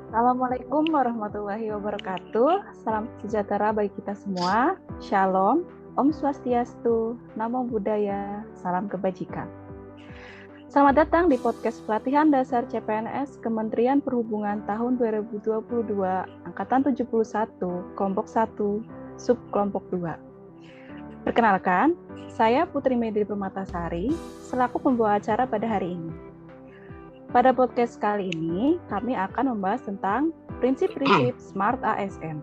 Assalamualaikum warahmatullahi wabarakatuh. Salam sejahtera bagi kita semua. Shalom, Om Swastiastu, Namo Buddhaya, Salam Kebajikan. Selamat datang di podcast Pelatihan Dasar CPNS Kementerian Perhubungan tahun 2022, Angkatan 71, Kelompok 1, Subkelompok 2. Perkenalkan, saya Putri Medri Permatasari, selaku pembawa acara pada hari ini. Pada podcast kali ini, kami akan membahas tentang prinsip-prinsip Smart ASN.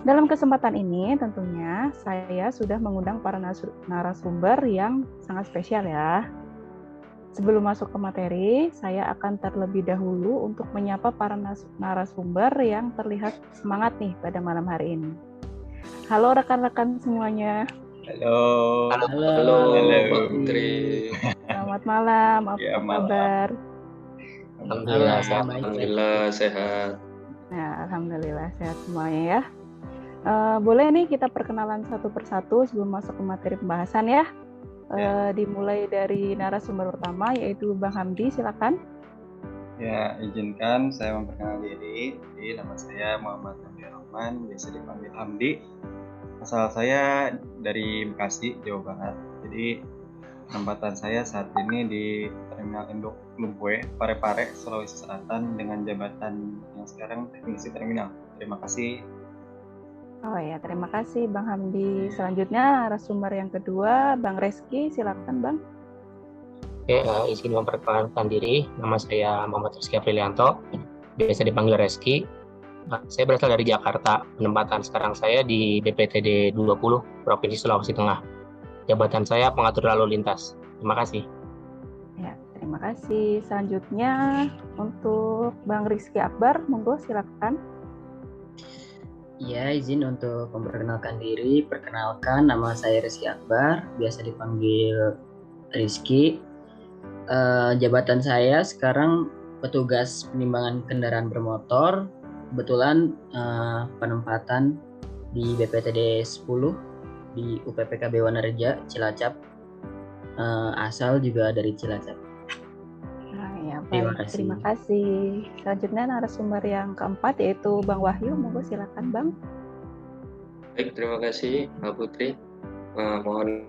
Dalam kesempatan ini, tentunya saya sudah mengundang para narasumber yang sangat spesial ya. Sebelum masuk ke materi, saya akan terlebih dahulu untuk menyapa para narasumber yang terlihat semangat nih pada malam hari ini. Halo rekan-rekan semuanya. Halo, Mbak Putri. Selamat malam, apa kabar? Alhamdulillah sehat. Nah, alhamdulillah sehat semuanya ya. Boleh nih kita perkenalan satu persatu sebelum masuk ke materi pembahasan ya. Dimulai dari narasumber pertama yaitu Bang Hamdi, silakan. Ya, izinkan saya memperkenalkan diri. Jadi, nama saya Muhammad Hamdi Rahman, biasa dipanggil Hamdi. Asal saya dari Bekasi, Jawa Barat. Jadi, penempatan saya saat ini di Terminal Induk Lumpue, Parepare, Sulawesi Selatan dengan jabatan yang sekarang teknisi terminal. Terima kasih. Oh ya, terima kasih Bang Hamdi. Selanjutnya narasumber yang kedua, Bang Reski, silakan Bang. Oke, izin memperkenalkan diri. Nama saya Muhammad Rizky Aprilianto, biasa dipanggil Reski. Saya berasal dari Jakarta. Penempatan sekarang saya di DPTD 20, Provinsi Sulawesi Tengah. Jabatan saya pengatur lalu lintas. Terima kasih. Ya, terima kasih. Selanjutnya untuk Bang Rizky Akbar, monggo silakan. Ya, izin untuk memperkenalkan diri. Perkenalkan, nama saya Rizky Akbar, biasa dipanggil Rizky. Jabatan saya sekarang petugas penimbangan kendaraan bermotor. Kebetulan penempatan di BPTD 10 di UPPKB Wanareja, Cilacap. Asal juga dari Cilacap. Ya, terima kasih. Selanjutnya narasumber yang keempat yaitu Bang Wahyu, monggo silakan Bang. Baik, terima kasih Mbak Putri. Mohon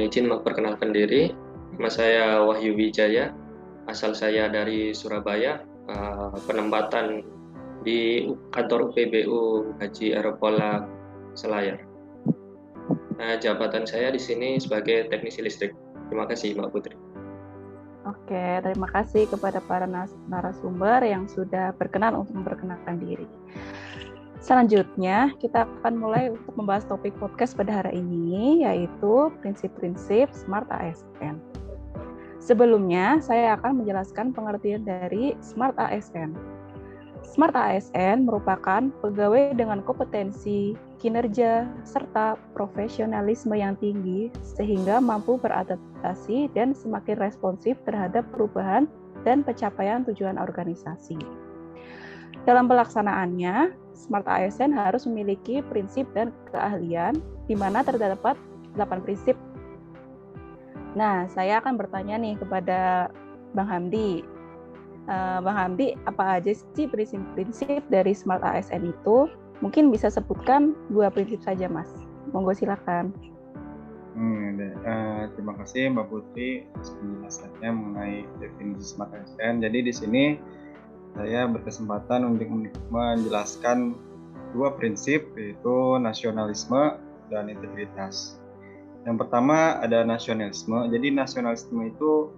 izin memperkenalkan diri. Nama saya Wahyu Wijaya, asal saya dari Surabaya. Penempatan di kantor UPBU Haji Aeropola Selayar. Jabatan saya di sini sebagai teknisi listrik. Terima kasih Mbak Putri. Oke, terima kasih kepada para narasumber yang sudah berkenan untuk memperkenalkan diri. Selanjutnya, kita akan mulai untuk membahas topik podcast pada hari ini, yaitu prinsip-prinsip Smart ASN. Sebelumnya, saya akan menjelaskan pengertian dari Smart ASN. Smart ASN merupakan pegawai dengan kompetensi, kinerja, serta profesionalisme yang tinggi sehingga mampu beradaptasi dan semakin responsif terhadap perubahan dan pencapaian tujuan organisasi. Dalam pelaksanaannya, Smart ASN harus memiliki prinsip dan keahlian di mana terdapat 8 prinsip. Nah, saya akan bertanya nih kepada Bang Hamdi. Bang Hamdi, apa aja sih prinsip-prinsip dari Smart ASN itu? Mungkin bisa sebutkan 2 prinsip saja, Mas. Monggo silakan. Terima kasih Mbak Putri atas penjelasannya mengenai definisi Smart ASN. Jadi di sini saya berkesempatan untuk menjelaskan 2 prinsip, yaitu nasionalisme dan integritas. Yang pertama ada nasionalisme. Jadi nasionalisme itu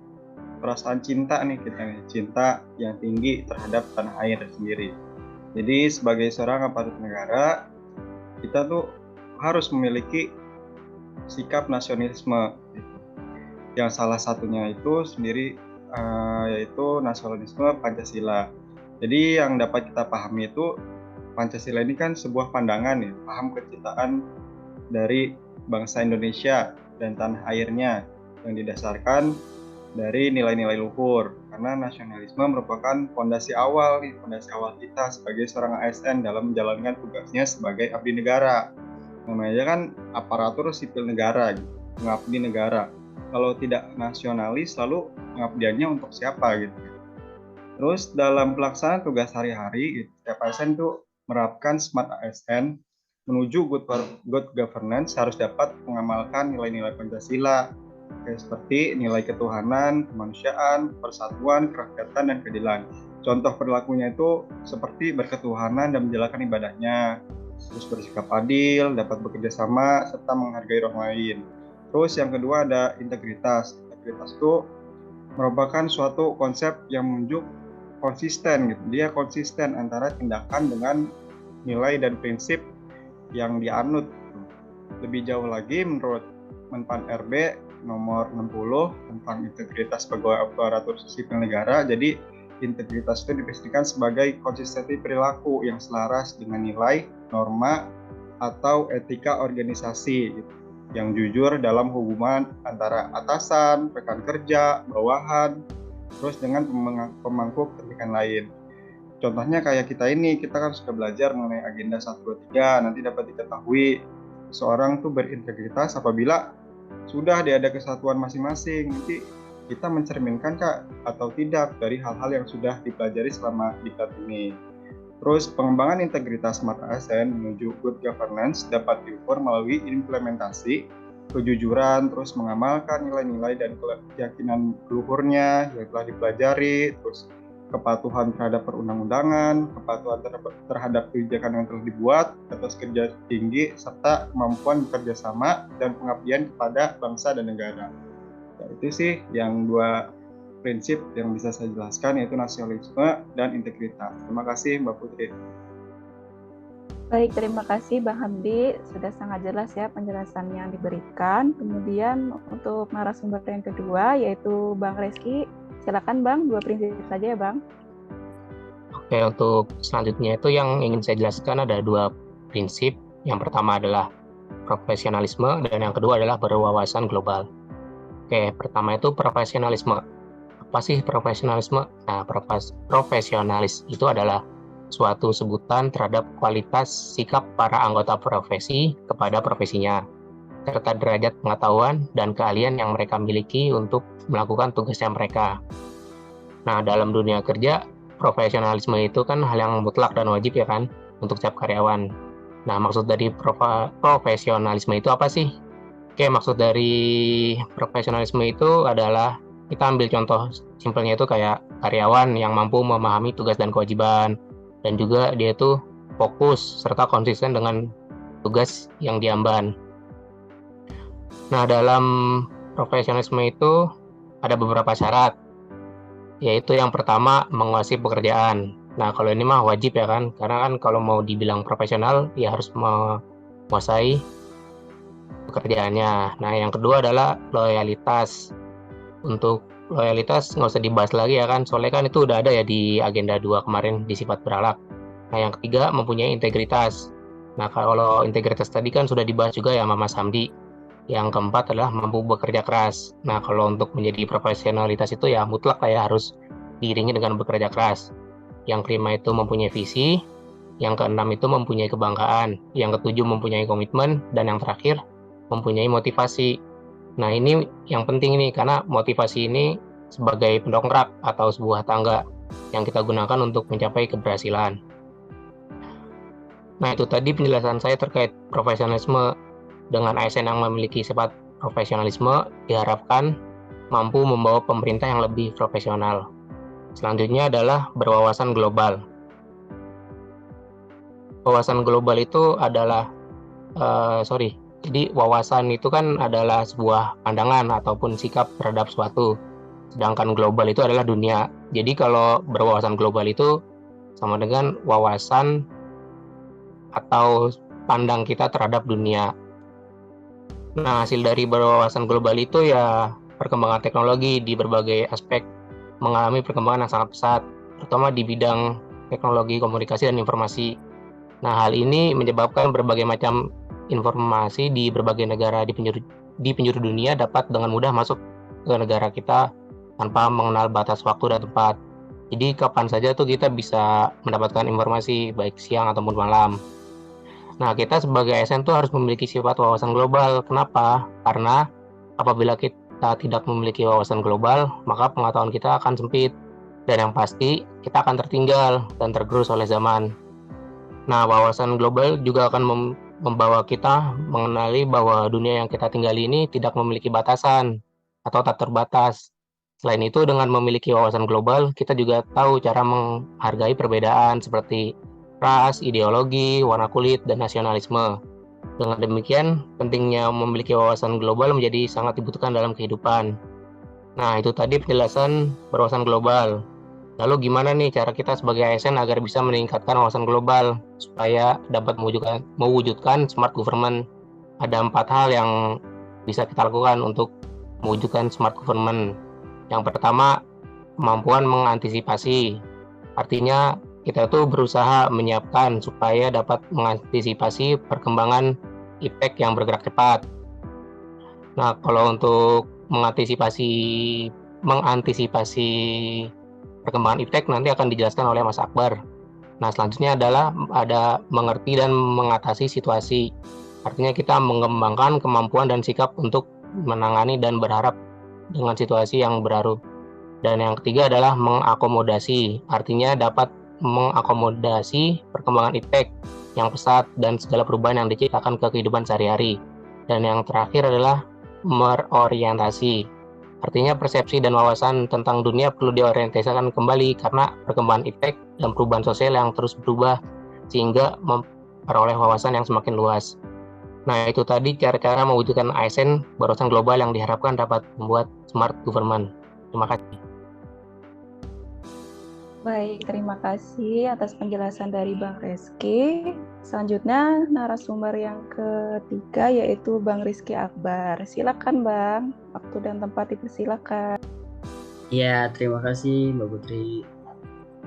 perasaan cinta nih kita nih, cinta yang tinggi terhadap tanah air sendiri. Jadi sebagai seorang aparatur negara, kita tuh harus memiliki sikap nasionalisme gitu. Yang salah satunya itu sendiri yaitu nasionalisme Pancasila. Jadi yang dapat kita pahami itu Pancasila ini kan sebuah pandangan ya, paham kecintaan dari bangsa Indonesia dan tanah airnya yang didasarkan dari nilai-nilai luhur, karena nasionalisme merupakan fondasi awal kita sebagai seorang ASN dalam menjalankan tugasnya sebagai abdi negara. Namanya kan aparatur sipil negara, gitu, mengabdi negara. Kalau tidak nasionalis, lalu pengabdiannya untuk siapa gitu. Terus dalam pelaksanaan tugas sehari-hari, setiap ASN itu menerapkan Smart ASN menuju good governance harus dapat mengamalkan nilai-nilai Pancasila, kayak seperti nilai ketuhanan, kemanusiaan, persatuan, kerakyatan, dan keadilan. Contoh perilakunya itu seperti berketuhanan dan menjalankan ibadahnya, terus bersikap adil, dapat bekerja sama, serta menghargai orang lain. Terus yang kedua ada integritas. Integritas itu merupakan suatu konsep yang menunjuk konsisten gitu. Dia konsisten antara tindakan dengan nilai dan prinsip yang dianut. Lebih jauh lagi menurut Menpan RB nomor 60 tentang integritas pegawai aparatur sipil negara. Jadi integritas itu dipastikan sebagai konsistensi perilaku yang selaras dengan nilai, norma, atau etika organisasi gitu, yang jujur dalam hubungan antara atasan, rekan kerja, bawahan, terus dengan pemangku kepentingan lain. Contohnya kayak kita ini, kita kan sudah belajar mengenai agenda 123, nanti dapat diketahui seorang tuh berintegritas apabila sudah ada kesatuan masing-masing. Nanti kita mencerminkan Kak atau tidak dari hal-hal yang sudah dipelajari selama diklat ini. Terus pengembangan integritas Smart ASN menuju good governance dapat diukur melalui implementasi kejujuran, terus mengamalkan nilai-nilai dan keyakinan luhurnya yang telah dipelajari, terus kepatuhan terhadap perundang-undangan, kepatuhan terhadap kebijakan yang telah dibuat, etos kerja tinggi, serta kemampuan bekerja sama dan pengabdian kepada bangsa dan negara. Ya, itu sih yang dua prinsip yang bisa saya jelaskan, yaitu nasionalisme dan integritas. Terima kasih Mbak Putri. Baik, terima kasih Bang Hamdi, sudah sangat jelas ya penjelasan yang diberikan. Kemudian untuk narasumber yang kedua yaitu Bang Reski, silakan Bang, 2 prinsip saja ya Bang. Oke, untuk selanjutnya itu yang ingin saya jelaskan ada 2 prinsip. Yang pertama adalah profesionalisme dan yang kedua adalah berwawasan global. Oke, pertama itu profesionalisme. Apa sih profesionalisme? Nah, profesionalis itu adalah suatu sebutan terhadap kualitas sikap para anggota profesi kepada profesinya, serta derajat pengetahuan dan keahlian yang mereka miliki untuk melakukan tugasnya mereka. Nah, dalam dunia kerja, profesionalisme itu kan hal yang mutlak dan wajib ya kan, untuk setiap karyawan. Nah, maksud dari profesionalisme itu apa sih? Oke, maksud dari profesionalisme itu adalah, kita ambil contoh simpelnya itu kayak karyawan yang mampu memahami tugas dan kewajiban, dan juga dia tuh fokus serta konsisten dengan tugas yang diemban. Nah, dalam profesionalisme itu ada beberapa syarat, yaitu yang pertama menguasai pekerjaan. Nah, kalau ini mah wajib ya kan, karena kan kalau mau dibilang profesional ya harus menguasai pekerjaannya. Nah, yang kedua adalah loyalitas. Untuk loyalitas nggak usah dibahas lagi ya kan, soalnya kan itu udah ada ya di agenda 2 kemarin di sifat berakhlak. Nah, yang ketiga mempunyai integritas. Nah, kalau integritas tadi kan sudah dibahas juga ya sama Mas Hamdi. Yang keempat adalah mampu bekerja keras. Nah, kalau untuk menjadi profesionalitas itu ya mutlak lah ya, harus diiringi dengan bekerja keras. Yang kelima itu mempunyai visi, yang keenam itu mempunyai kebanggaan, yang ketujuh mempunyai komitmen, dan yang terakhir mempunyai motivasi. Nah, ini yang penting nih, karena motivasi ini sebagai pendongkrak atau sebuah tangga yang kita gunakan untuk mencapai keberhasilan. Nah, itu tadi penjelasan saya terkait profesionalisme. Dengan ASN yang memiliki sifat profesionalisme diharapkan mampu membawa pemerintah yang lebih profesional. Selanjutnya adalah berwawasan global. Wawasan global itu adalah jadi wawasan itu kan adalah sebuah pandangan ataupun sikap terhadap suatu. Sedangkan global itu adalah dunia. Jadi kalau berwawasan global itu sama dengan wawasan atau pandang kita terhadap dunia. Nah, hasil dari berwawasan global itu ya perkembangan teknologi di berbagai aspek mengalami perkembangan yang sangat pesat, terutama di bidang teknologi komunikasi dan informasi. Nah, hal ini menyebabkan berbagai macam informasi di berbagai negara di penjuru dunia dapat dengan mudah masuk ke negara kita tanpa mengenal batas waktu dan tempat. Jadi kapan saja tuh kita bisa mendapatkan informasi baik siang ataupun malam. Nah, kita sebagai ASN tuh harus memiliki sifat wawasan global. Kenapa? Karena apabila kita tidak memiliki wawasan global, maka pengetahuan kita akan sempit. dan yang pasti kita akan tertinggal dan tergerus oleh zaman. Nah, wawasan global juga akan membawa kita mengenali bahwa dunia yang kita tinggali ini tidak memiliki batasan atau tak terbatas. Selain itu, dengan memiliki wawasan global, kita juga tahu cara menghargai perbedaan seperti ras, ideologi, warna kulit, dan nasionalisme. Dengan demikian, pentingnya memiliki wawasan global menjadi sangat dibutuhkan dalam kehidupan. Nah, itu tadi penjelasan berwawasan global. Lalu gimana nih cara kita sebagai ASN agar bisa meningkatkan wawasan global supaya dapat mewujudkan smart government? Ada 4 hal yang bisa kita lakukan untuk mewujudkan smart government. Yang pertama, kemampuan mengantisipasi. Artinya kita tuh berusaha menyiapkan supaya dapat mengantisipasi perkembangan iptek yang bergerak cepat. Nah, kalau untuk mengantisipasi perkembangan iptek nanti akan dijelaskan oleh Mas Akbar. Nah, selanjutnya adalah ada mengerti dan mengatasi situasi. Artinya kita mengembangkan kemampuan dan sikap untuk menangani dan berharap dengan situasi yang baru. Dan yang ketiga adalah mengakomodasi. Artinya dapat mengakomodasi perkembangan iptek yang pesat dan segala perubahan yang diciptakan ke kehidupan sehari-hari. Dan yang terakhir adalah berorientasi. Artinya persepsi dan wawasan tentang dunia perlu diorientasikan kembali karena perkembangan iptek dan perubahan sosial yang terus berubah sehingga memperoleh wawasan yang semakin luas. Nah, itu tadi cara-cara mewujudkan ASN berwawasan global yang diharapkan dapat membuat smart government. Terima kasih. Baik, terima kasih atas penjelasan dari Bang Reski. Selanjutnya narasumber yang ketiga yaitu Bang Rizky Akbar. Silakan Bang, waktu dan tempat dipersilakan. Ya, terima kasih Mbak Putri.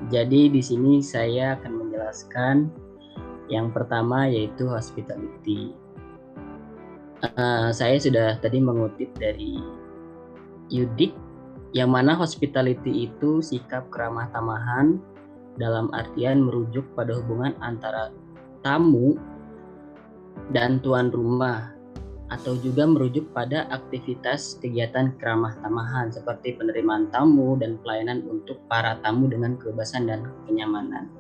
Jadi di sini saya akan menjelaskan yang pertama yaitu hospitality. Saya sudah tadi mengutip dari Yudik, yang mana hospitality itu sikap keramah tamahan dalam artian merujuk pada hubungan antara tamu dan tuan rumah, atau juga merujuk pada aktivitas kegiatan keramah tamahan seperti penerimaan tamu dan pelayanan untuk para tamu dengan kebebasan dan kenyamanan.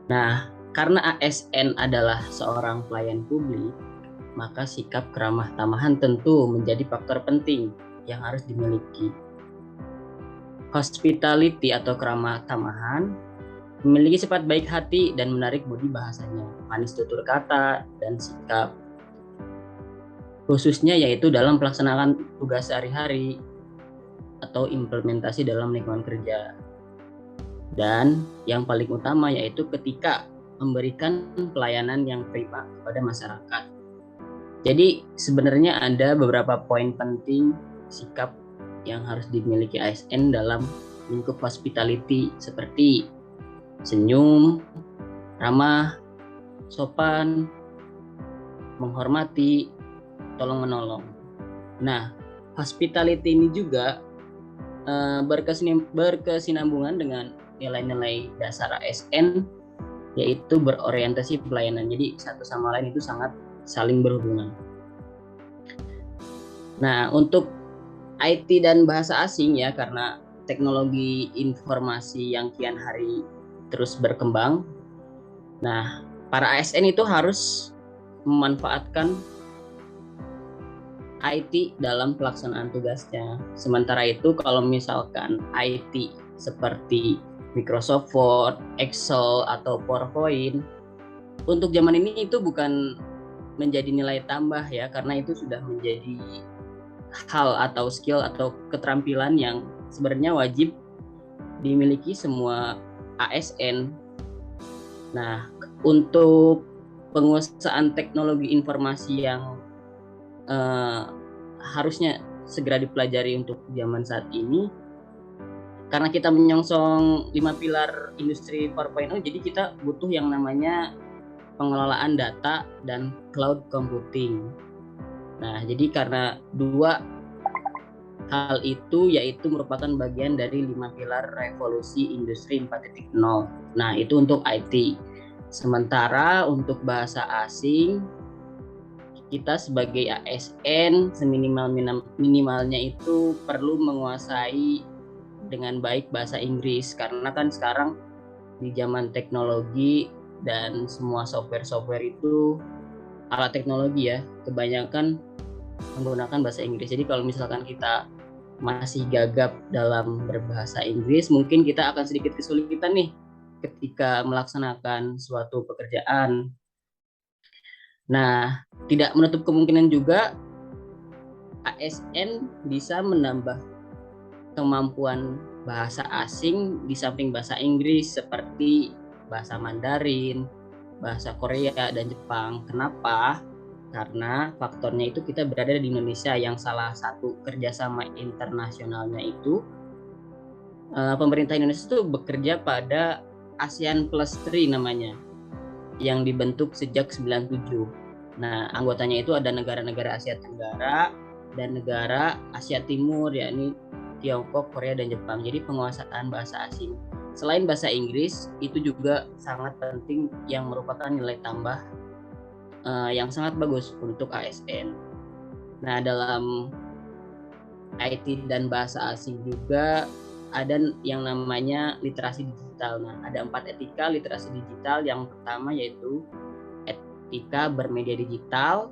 Nah, karena ASN adalah seorang pelayan publik, maka sikap keramah tamahan tentu menjadi faktor penting yang harus dimiliki. Hospitality atau keramah tamahan memiliki sifat baik hati dan menarik budi bahasanya, manis tutur kata dan sikap, khususnya yaitu dalam pelaksanaan tugas sehari-hari atau implementasi dalam lingkungan kerja. Dan yang paling utama yaitu ketika memberikan pelayanan yang prima kepada masyarakat. Jadi sebenarnya ada beberapa poin penting sikap yang harus dimiliki ASN dalam lingkup hospitality seperti senyum, ramah, sopan, menghormati, tolong menolong. Nah, hospitality ini juga berkesinambungan dengan nilai-nilai dasar ASN, yaitu berorientasi pelayanan. Jadi satu sama lain itu sangat saling berhubungan. Nah, untuk IT dan bahasa asing ya, karena teknologi informasi yang kian hari terus berkembang. Nah, para ASN itu harus memanfaatkan IT dalam pelaksanaan tugasnya. Sementara itu kalau misalkan IT seperti Microsoft Word, Excel, atau PowerPoint, untuk zaman ini itu bukan menjadi nilai tambah ya, karena itu sudah menjadi hal atau skill atau keterampilan yang sebenarnya wajib dimiliki semua ASN. Nah, untuk penguasaan teknologi informasi yang harusnya segera dipelajari untuk zaman saat ini, karena kita menyongsong 5 pilar industri 4.0, jadi kita butuh yang namanya pengelolaan data dan cloud computing. Nah, jadi karena dua hal itu yaitu merupakan bagian dari 5 pilar revolusi industri 4.0. Nah, itu untuk IT. Sementara untuk bahasa asing, kita sebagai ASN seminimal-minimalnya itu perlu menguasai dengan baik bahasa Inggris, karena kan sekarang di zaman teknologi dan semua software itu alat teknologi ya, kebanyakan menggunakan bahasa Inggris. Jadi kalau misalkan kita masih gagap dalam berbahasa Inggris, mungkin kita akan sedikit kesulitan nih ketika melaksanakan suatu pekerjaan. Nah, tidak menutup kemungkinan juga ASN bisa menambah kemampuan bahasa asing di samping bahasa Inggris seperti bahasa Mandarin, bahasa Korea dan Jepang. Kenapa? Karena faktornya itu kita berada di Indonesia yang salah satu kerjasama internasionalnya itu pemerintah Indonesia itu bekerja pada ASEAN Plus 3 namanya, yang dibentuk sejak 97. Nah, anggotanya itu ada negara-negara Asia Tenggara dan negara Asia Timur, yakni Tiongkok, Korea, dan Jepang. Jadi penguasaan bahasa asing selain bahasa Inggris itu juga sangat penting, yang merupakan nilai tambah yang sangat bagus untuk ASN. Nah, dalam IT dan bahasa asing juga ada yang namanya literasi digital. Nah, ada 4 etika literasi digital. Yang pertama yaitu etika bermedia digital,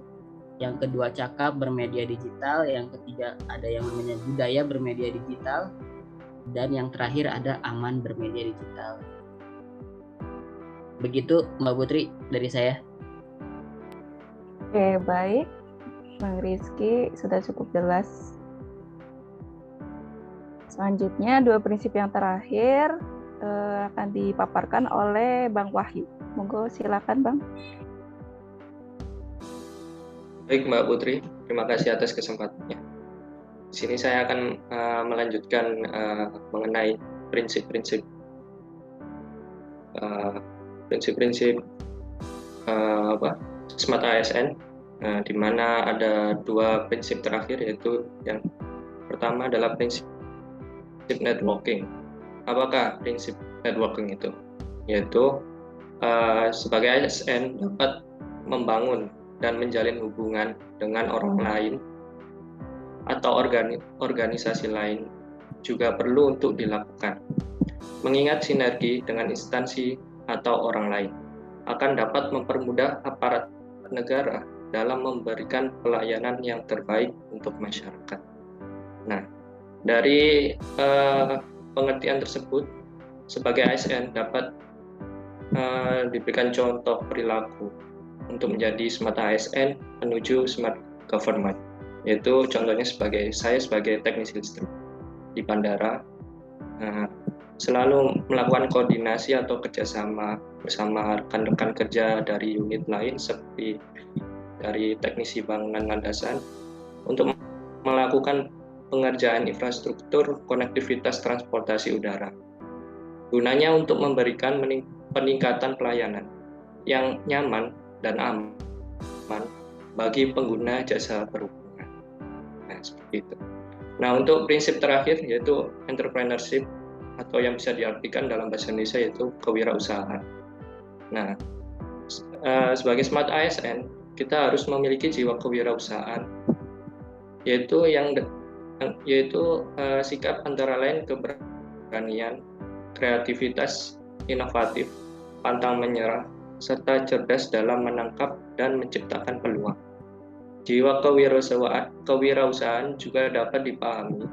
yang kedua cakap bermedia digital, yang ketiga ada yang namanya budaya bermedia digital, dan yang terakhir ada aman bermedia digital. Begitu Mbak Putri dari saya. Oke, baik. Bang Rizky sudah cukup jelas. Selanjutnya, 2 prinsip yang terakhir akan dipaparkan oleh Bang Wahyu. Monggo silakan, Bang. Baik Mbak Putri, terima kasih atas kesempatannya. Di sini saya akan melanjutkan mengenai prinsip-prinsip Smart ASN, di mana ada 2 prinsip terakhir, yaitu yang pertama adalah prinsip networking. Apakah prinsip networking itu? Yaitu sebagai ASN dapat membangun dan menjalin hubungan dengan orang lain atau organisasi lain juga perlu untuk dilakukan. Mengingat sinergi dengan instansi atau orang lain akan dapat mempermudah aparat negara dalam memberikan pelayanan yang terbaik untuk masyarakat. Nah, dari pengertian tersebut, sebagai ASN dapat diberikan contoh perilaku untuk menjadi smart ASN menuju smart government, yaitu contohnya saya sebagai teknisi listrik di bandara selalu melakukan koordinasi atau kerjasama bersama rekan-rekan kerja dari unit lain seperti dari teknisi bangunan landasan untuk melakukan pengerjaan infrastruktur konektivitas transportasi udara. Gunanya untuk memberikan peningkatan pelayanan yang nyaman dan aman bagi pengguna jasa perhubungan. Nah, seperti itu. Nah, untuk prinsip terakhir yaitu entrepreneurship, atau yang bisa diartikan dalam bahasa Indonesia yaitu kewirausahaan. Nah, sebagai smart ASN, kita harus memiliki jiwa kewirausahaan, yaitu sikap antara lain keberanian, kreativitas, inovatif, pantang menyerah, serta cerdas dalam menangkap dan menciptakan peluang. Jiwa kewirausahaan juga dapat dipahami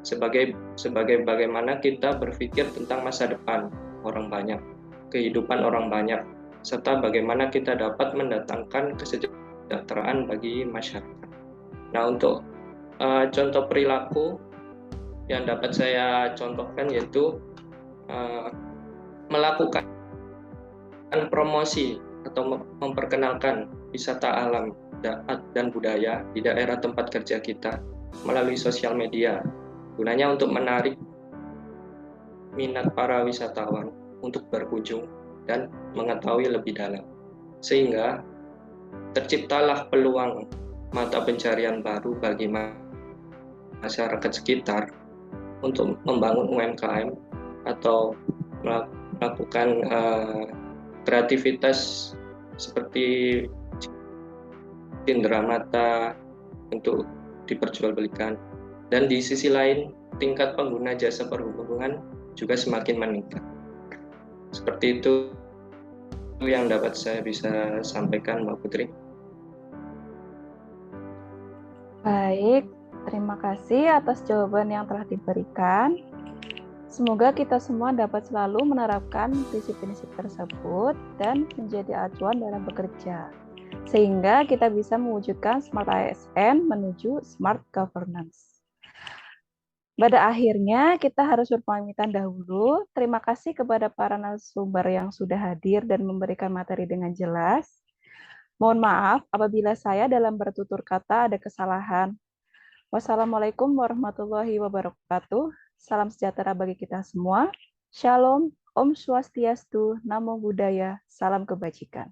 sebagai bagaimana kita berpikir tentang masa depan orang banyak, kehidupan orang banyak, serta bagaimana kita dapat mendatangkan kesejahteraan bagi masyarakat. Nah, untuk contoh perilaku yang dapat saya contohkan yaitu melakukan promosi atau memperkenalkan wisata alam dan budaya di daerah tempat kerja kita melalui sosial media. Gunanya untuk menarik minat para wisatawan untuk berkunjung dan mengetahui lebih dalam, sehingga terciptalah peluang mata pencarian baru bagi masyarakat sekitar untuk membangun UMKM atau melakukan kreativitas seperti cindera mata untuk diperjualbelikan. Dan di sisi lain, tingkat pengguna jasa perhubungan juga semakin meningkat. Seperti itu yang dapat saya bisa sampaikan, Mbak Putri. Baik, terima kasih atas jawaban yang telah diberikan. Semoga kita semua dapat selalu menerapkan prinsip-prinsip tersebut dan menjadi acuan dalam bekerja, sehingga kita bisa mewujudkan Smart ASN menuju Smart Governance. Pada akhirnya, kita harus berpamitan dahulu. Terima kasih kepada para narasumber yang sudah hadir dan memberikan materi dengan jelas. Mohon maaf apabila saya dalam bertutur kata ada kesalahan. Wassalamualaikum warahmatullahi wabarakatuh. Salam sejahtera bagi kita semua. Shalom, Om Swastiastu, Namo Buddhaya, salam kebajikan.